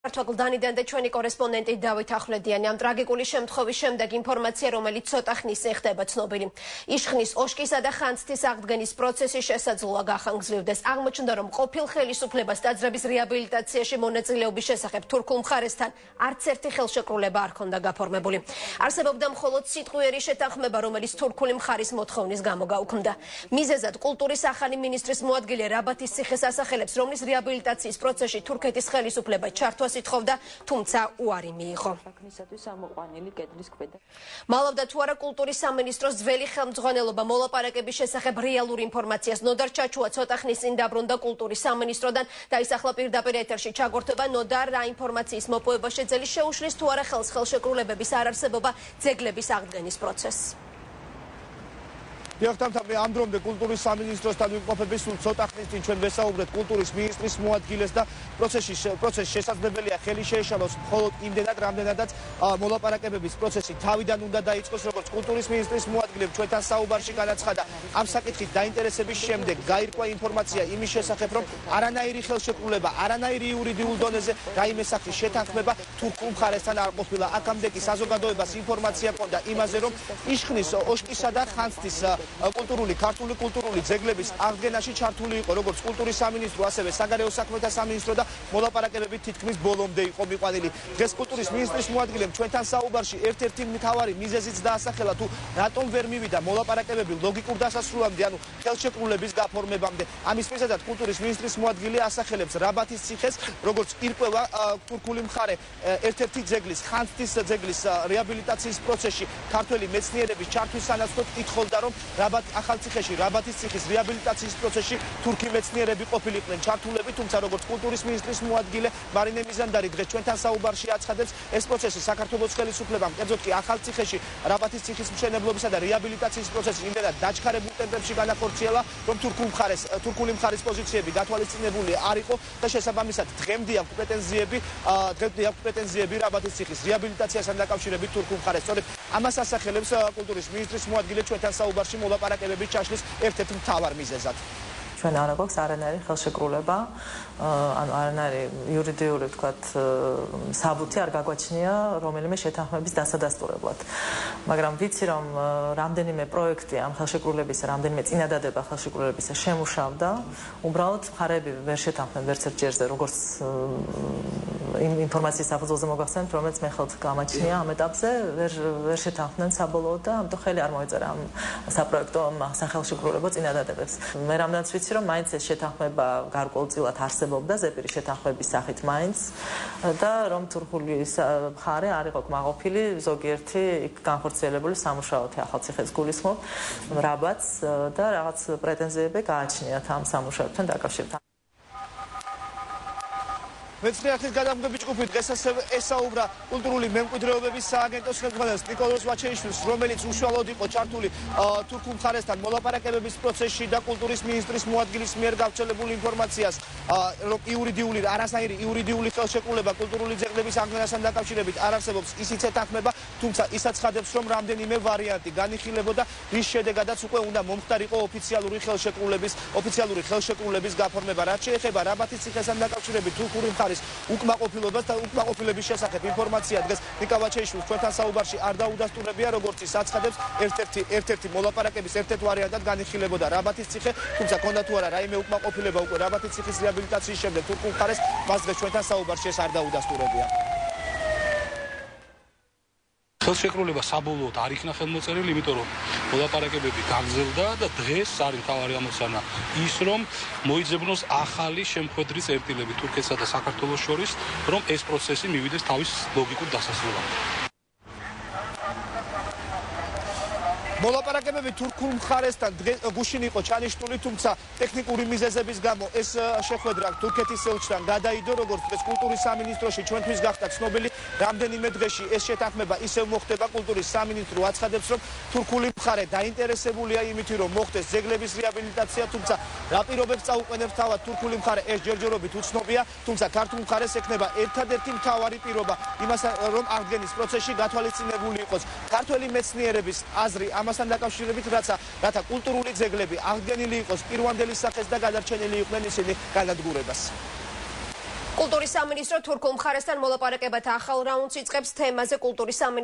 Გლდანიდან და ჩვენი კორესპონდენტი დავით ახვლედიანი ამ ტრაგიკული შემთხვევის შემდეგ ინფორმაცია, რომელიც ცოტა ხნის წინ ხდება ცნობილი. იშხნის, ოშკისა და ხანძთის აღდგენის პროცესი შესაძლოა გახანგრძლივდეს. აღმოჩნდა, რომ ყოფილ ხელისუფლებას ტაძრების რეაბილიტაციაში მონაწილეობის შესახებ თურქულ მხარესთან არც ერთი ხელშეკრულება არ ჰქონდა გაფორმებული. არსებობდა მხოლოდ სიტყვიერი შეთანხმება, რომელიც თურქული მხარის მოთხოვნის გამო გაუქმდა. მიზეზად კულტურის ახალი მინისტრის მოადგილე რაბათის ციხეს ასახელებს, რომლის რეაბილიტაციის პროცესში თურქეთის ხელისუფლება ჩართვას ითხოვდა, თუმცა უარი მიიღო. მალავდა თუ არა კულტურის სამინისტროს ძველი ხელმძღვანელობა მოლაპარაკების შესახებ რეალურ ინფორმაციას. ნოდარ ჩაჩუა ცოტა ხნის წინ დაბრუნდა კულტურის სამინისტროდან და ის ახლა პირდაპირ ეთერში ჩაგორთვება. ნოდარ, რა ინფორმაციის მოპოვება შეძელი შეუშლის თუ არა ხელს ხელშეკრულებების არარსებობა ძეგლების აღდგენის პროცესს? ამ დრომდე კულტურის სამინისტროსთან ვიმყოფებით, სულ ცოტა ხნის წინ ჩვენ ვესაუბრეთ კულტურის მინისტრის მოადგილეს და პროცესში შესაძლებელია ხელი შეეშალოს მხოლოდ იმდენად, რამდენადაც მოლაპარაკებების პროცესი თავიდან უნდა დაიწყოს, როგორც კულტურის მინისტრის მოადგილემ ჩვენთან საუბარში განაცხადა. ამ საკითხით დაინტერესების შემდეგ გაირკვა ინფორმაცია იმის შესახებ, რომ არანაირი ხელშეკრულება, არანაირი იურიდიულ დონეზე რაიმე სახის შეთანხმება თურქულ მხარესთან არ ყოფილა. აქამდე კი საზოგადოებას ინფორმაცია ჰქონდა იმაზე, რომ იშხნის, ოშკისა და ხანძთის ქართული კულტურული ძეგლების აღდგენაში ჩართული იყო როგორც კულტურის სამინისტრო, ასევე საგარეო საქმეთა სამინისტრო და მოლაპარაკებები თითქმის ბოლომდე იყო მიყვანილი. დღეს კულტურის მინისტრის მოადგილემ ჩვენთან საუბარში ერთ-ერთი მთავარი მიზეზიც დაასახელა, თუ რატომ ვერ მივიდა მოლაპარაკებები ლოგიკურ დასასრულამდე, ანუ ხელშეკრულების გაფორმებამდე. ამის მიზეზად კულტურის მინისტრის მოადგილე ასახელებს რაბათის ციხეს, როგორც ირკვევა თურქული მხარე ერთ-ერთი ძეგლის, ხანძთის ძეგლის რეაბილიტაციის პროცესში ქართველი მეცნიერების ჩართვის სანაცვლოდ ითხოვდა, რომ ახალციხეში რაბათის ციხის რეაბილიტაციის პროცესში თურქი მეცნიერები ყოფილიყვნენ ჩართულები, თუმცა როგორც კულტურის მინისტრის მოადგილე მარინე მიზანდარი დღეს ჩვენთან საუბარში აცხადებს, ეს პროცესი საქართველოს ხელისუფლებამ, კერძოდ კი ახალციხეში რაბათის ციხის მშენებლობისა და რეაბილიტაციის პროცესი იმდენად დაჩქარებულ ტემპებში განახორციელა, რომ თურქული მხარის პოზიციები გათვალისწინებული არ იყო და შესაბამისად დღემდე აქვს პრეტენზიები რაბათის ციხის რეაბილიტაციასთან დაკავშირებით თურქულ მხარეს. სწორედ ამას ასახელებს კულტურის მინისტრის მოადგილე ჩვენთან საუბარში მოლაპარაკებების ჩაშლის ერთ-ერთ მთავარ მიზეზად. ჩვენ არ აქვს არანაირი ხელშეკრულება, ანუ არანაირი იურიდიული საბუთი არ გაგვაჩნია რომელიმე შეთანხმების დასადასტურებლად. მაგრამ ვიცი, რომ რამდენიმე პროექტი ამ ხელშეკრულების, რამდენიმე წინადადება ხელშეკრულებისა შემუშავდა, უბრალოდ მხარეები ვერ შეთანხმდნენ ვერც ერთ ჯერზე, როგორც ინფორმაციის საფუძველზე მოგახსენებთ, რომელიც მე ხელთ გამაჩნია ამ ეტაპზე, ვერ შეთანხმდნენ საბოლოოდ და ამიტომ ხელი არ მოეწერა ამ საპროექტო სახელშეკრულებო წინადადებებს. მე რამდენიც ვიცი, რომ მაინც ეს შეთანხმება გარკვეულწილად არსებობდა ზეპირი შეთანხმების სახით მაინც და რომ თურქული მხარე არ იყო კმაყოფილი ზოგიერთი განხორციელებული სამუშაოთი ახალციხეს გულისხმობ რაბათს და რაღაც პრეტენზიები გააჩნიათ ამ სამუშაოებთან დაკავშირებით. მეცხრე ახლის გადამღები ჯგუფი დღეს ესაუბრა კულტურული მემკვიდრეობების სააგენტოს ხელმძღვანელს ნიკოლოზ ვაჩეიშვილს, რომელიც უშუალოდ იყო ჩართული თურქულ მხარესთან მოლაპარაკებების პროცესში და კულტურის მინისტრის მოადგილის მიერ გავრცელებულ ინფორმაციას, რომ არასაირი იურიდიული ხელშეკრულება კულტურული ძეგლების აღდგენასთან დაკავშირებით არ არსებობს, ისიც ეთანხმება, თუმცა ისაც ცხადებს, რომ რამდენიმე ვარიანტი განიხილებოდა, რის შედეგადაც უკვე უნდა მომხდარიყო ოფიციალური ხელშეკრულების გაფორმება. რაც შეეხება რაბათის ციხესთან დაკავშირებით თურქული მხარის უკმაყოფილებას და უკმაყოფილების შესახებ ინფორმაცია დღეს ნიკა ვაჩეიშვილს ჩვენთან საუბარში არ დაუდასტურებია, როგორც ის აცხადებს, ერთ-ერთი მოლაპარაკების ერთ-ერთ ვარიანტად განიხილებოდა რაბათის ციხე, თუმცა ქონდა თუ არა რაიმე უკმაყოფილება უკვე რაბათის ციხის რეაბილიტაციის შემდეგ თურქულ მხარეს, მას დღეს ჩვენთან საუბარში ეს არ დაუდასტურებია. ხელშეკრულება საბოლოოდ არ იქნა ხელმოწერილი, იმიტომ რომ მოლაპარაკებები გაგრძელდა და დღეს არის მთავარი ამოცანა ის, რომ მოიძებნოს ახალი შემოხვედრი წერტილები თურქეთსა და საქართველოს შორის, რომ ეს პროცესი მივიდეს თავის ლოგიკურ დასასრულამდე. მოლაპარაკებები თურქულ მხარესთან გუშინ იყო ჩანიშნული, თუმცა ტექნიკური მიზეზების გამო ეს შეხვედრა თურქეთის ელჩთან გადაიდო, როგორც დღეს კულტურის სამინისტროში ჩვენთვის გახდა ცნობილი. რამდენიმე დღეში ეს შეთანხმება ისევ მოხდება. კულტურის სამინისტრო აცხადებს, რომ თურქული მხარე დაინტერესებულია იმით, რომ მოხდეს ძეგლების რეაბილიტაცია, თუმცა რა პირობებს წაუყენებს თავად თურქული მხარე, ეს ჯერჯერობით უცნობია, თუმცა ქართულ მხარეს ექნება ერთადერთი მთავარი პირობა იმას, რომ აღდგენის პროცესში გათვალისწინებული იყოს ქართველი მეცნიერების აზრი ამასთან დაკავშირებით, რათა კულტურული ძეგლები აღდგენილი იყოს პირვანდელი სახეს და გადარჩენილი იყვნენ ისინი განადგურებას. კულტურის სამინისტრო თურქულ მხარესთან მოლაპარაკებათა ახალ რაუნდს იწყებს თემაზე კულტურის სამინისტრო